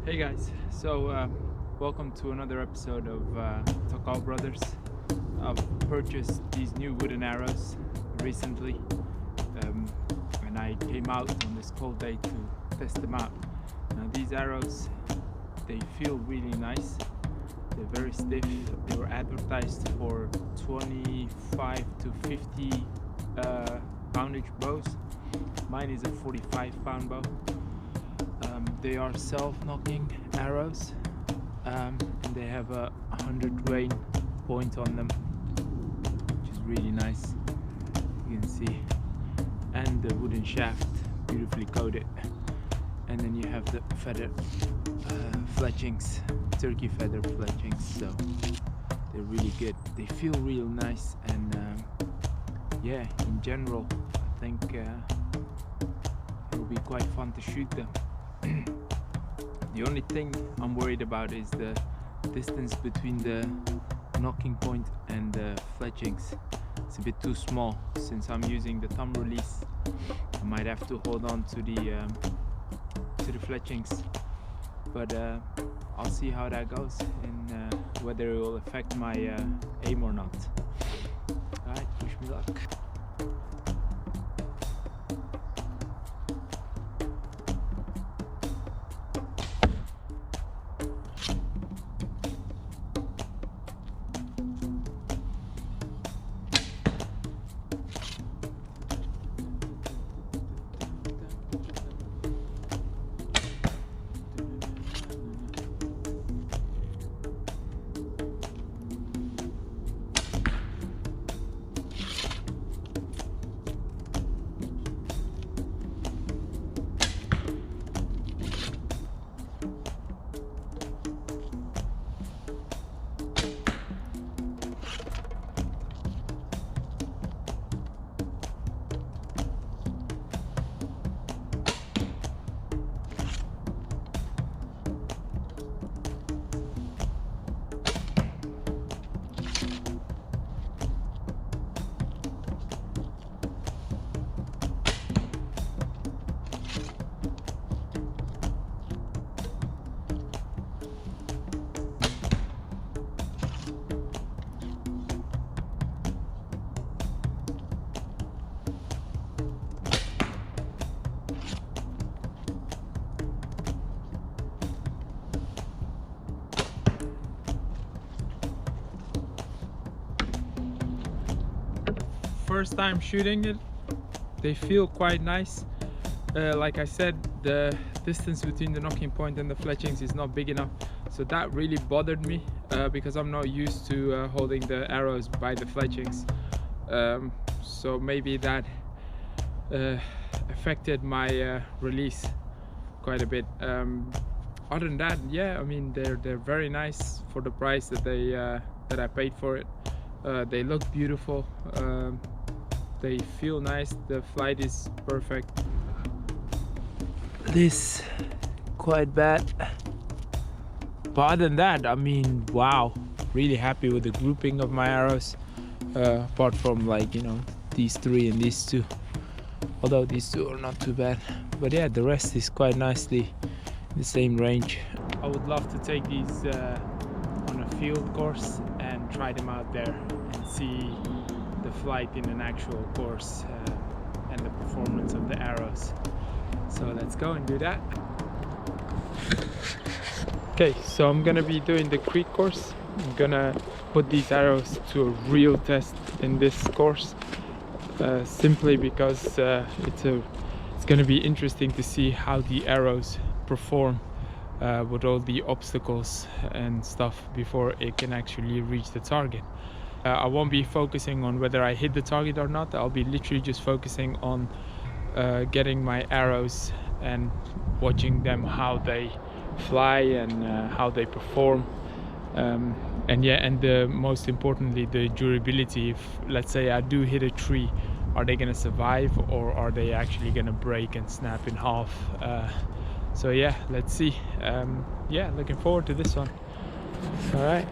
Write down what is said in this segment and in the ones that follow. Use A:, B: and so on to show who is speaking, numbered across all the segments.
A: Hey guys, welcome to another episode of Takal Brothers. I've purchased these new wooden arrows recently, and I came out on this cold day to test them out. Now these arrows, they feel really nice. They're very stiff. They were advertised for 25 to 50 poundage bows. Mine is a 45-pound bow. They are self-knocking arrows, and they have a 100 grain point on them, which is really nice. You can see, and the wooden shaft beautifully coated, and then you have the feather fletchings, turkey feather fletchings. So they're really good. They feel real nice, and yeah, in general, I think it'll be quite fun to shoot them. The only thing I'm worried about is the distance between the knocking point and the fletchings. It's a bit too small. Since I'm using the thumb release, I might have to hold on to the fletchings, but I'll see how that goes and whether it will affect my aim or not. Alright, wish me luck. First time shooting it, they feel quite nice. Like I said, the distance between the knocking point and the fletchings is not big enough, so that really bothered me because I'm not used to holding the arrows by the fletchings, so maybe that affected my release quite a bit. Other than that, yeah, I mean they're very nice for the price that I paid for it. They look beautiful. They feel nice. The flight is perfect. This quite bad, but other than that, I mean, wow, really happy with the grouping of my arrows, apart from, like, you know, these three and these two, although these two are not too bad. But yeah, the rest is quite nicely the same range. I would love to take these on a field course and try them out there and see the flight in an actual course and the performance of the arrows. So let's go and do that. Okay, so I'm gonna be doing the creek course. I'm gonna put these arrows to a real test in this course, simply because it's gonna be interesting to see how the arrows perform with all the obstacles and stuff before it can actually reach the target. I won't be focusing on whether I hit the target or not. I'll be literally just focusing on getting my arrows and watching them, how they fly and how they perform, and yeah, and most importantly, the durability. If, let's say, I do hit a tree, are they gonna survive, or are they actually gonna break and snap in half? So yeah, let's see. Yeah, looking forward to this one. All right.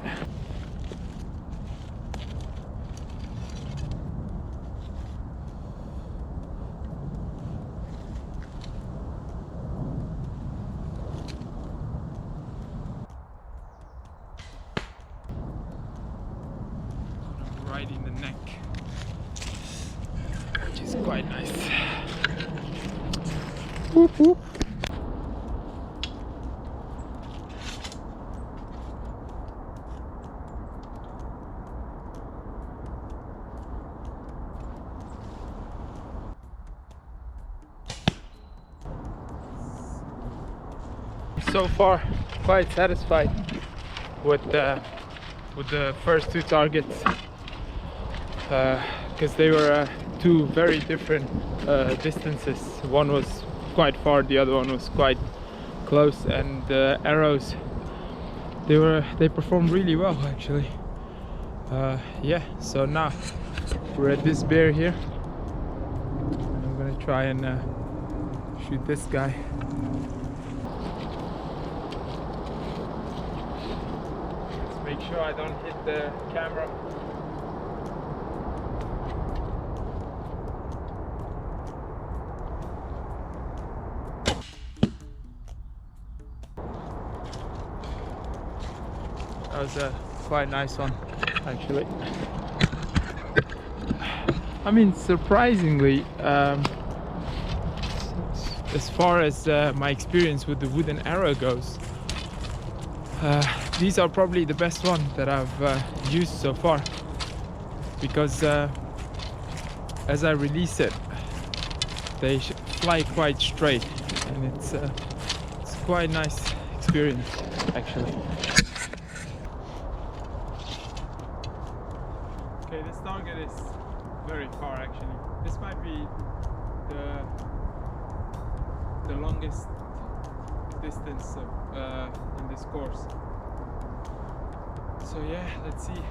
A: quite nice. Whoop, whoop. So far, quite satisfied with the first two targets, because they were two very different distances. One was quite far, the other one was quite close, and the arrows, they performed really well actually. Yeah, so now we're at this bear here. I'm gonna try and shoot this guy. Make sure I don't hit the camera. That was a quite nice one, actually. I mean, surprisingly, as far as my experience with the wooden arrow goes, these are probably the best one that I've used so far, because as I release it, they fly quite straight, and it's quite nice experience actually. Okay, this target is very far actually. This might be the longest distance in this course. So yeah, let's see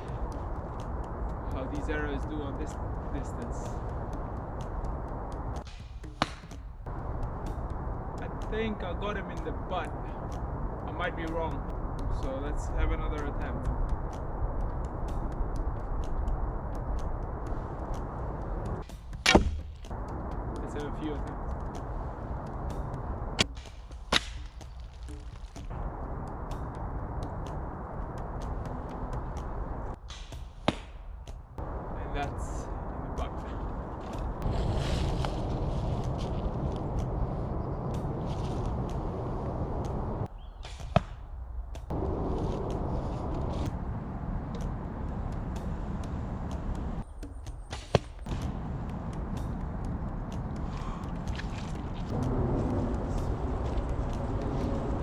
A: how these arrows do on this distance. I think I got him in the butt. I might be wrong, so let's have another attempt. Let's have a few attempts. That's in the butt.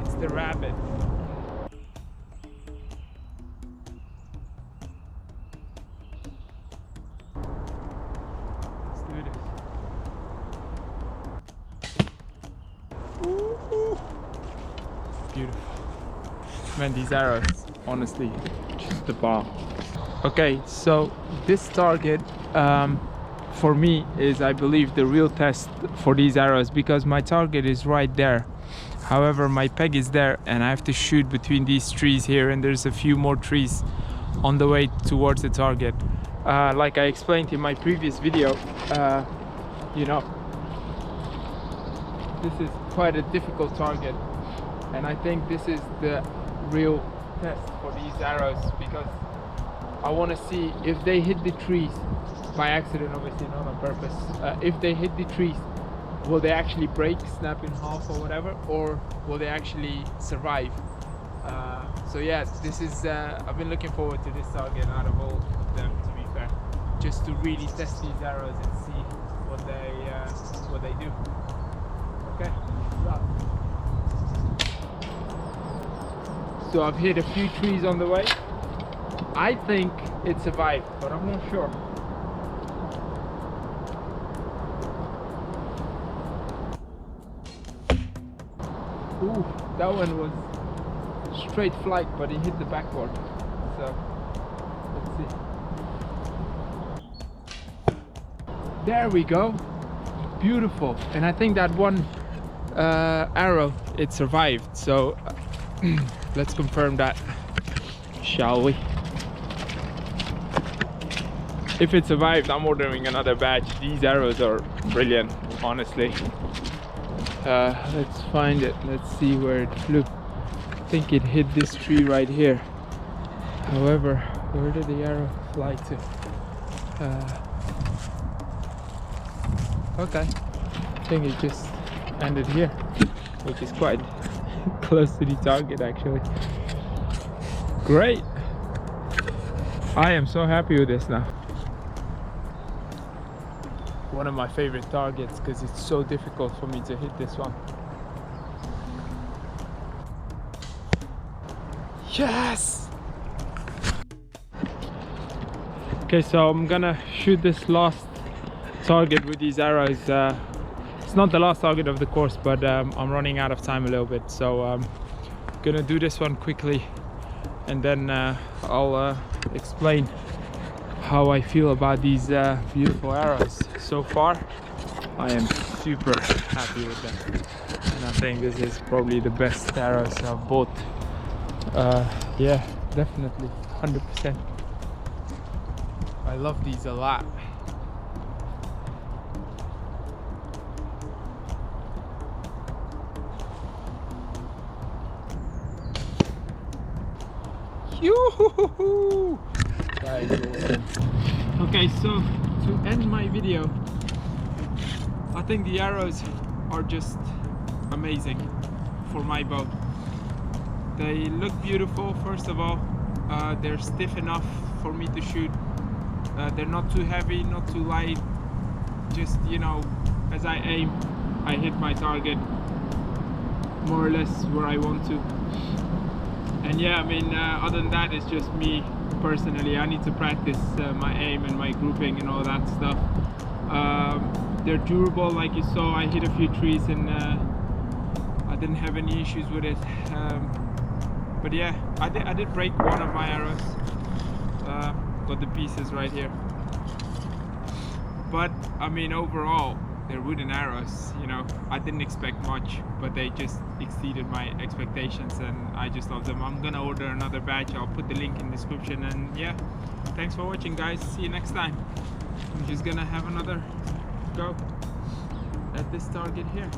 A: It's the rabbit. Beautiful. Man, these arrows, honestly, just the bomb. Okay, so this target for me is, I believe, the real test for these arrows, because my target is right there. However, my peg is there and I have to shoot between these trees here, and there's a few more trees on the way towards the target. Like I explained in my previous video, you know, this is quite a difficult target, and I think this is the real test for these arrows, because I want to see if they hit the trees by accident, obviously not on purpose. If they hit the trees, will they actually break, snap in half or whatever, or will they actually survive? So yeah, this is I've been looking forward to this target out of all of them, to be fair, just to really test these arrows and see what they do. Okay, so I've hit a few trees on the way. I think it survived, but I'm not sure. Ooh, that one was straight flight, but he hit the backboard. So let's see. There we go. Beautiful. And I think that one arrow, it survived. So let's confirm that, shall we? If it survived, I'm ordering another batch. These arrows are brilliant, honestly. Let's find it. Let's see where it flew. I think it hit this tree right here. However, where did the arrow fly to? Okay, I think it just ended here, which is quite close to the target actually. Great, I am so happy with this now. One of my favorite targets because it's so difficult for me to hit this one. Yes! Okay, so I'm gonna shoot this last target with these arrows. It's not the last target of the course, but I'm running out of time a little bit, so I'm gonna do this one quickly, and then I'll explain how I feel about these beautiful arrows. So far I am super happy with them, and I think this is probably the best arrows I've bought. Yeah, definitely 100%. I love these a lot. Yoo-hoo-hoo-hoo! That is awesome. Okay, so to end my video, I think the arrows are just amazing for my bow. They look beautiful, first of all. They're stiff enough for me to shoot. They're not too heavy, not too light. Just, you know, as I aim, I hit my target more or less where I want to. And yeah, I mean, other than that, it's just me personally. I need to practice my aim and my grouping and all that stuff. They're durable, like you saw. I hit a few trees and I didn't have any issues with it. But yeah, I did break one of my arrows. Got the pieces right here. But I mean, overall, they're wooden arrows, you know. I didn't expect much, but they just exceeded my expectations, and I just love them. I'm gonna order another batch. I'll put the link in the description, and yeah, thanks for watching, guys. See you next time. I'm just gonna have another go at this target here.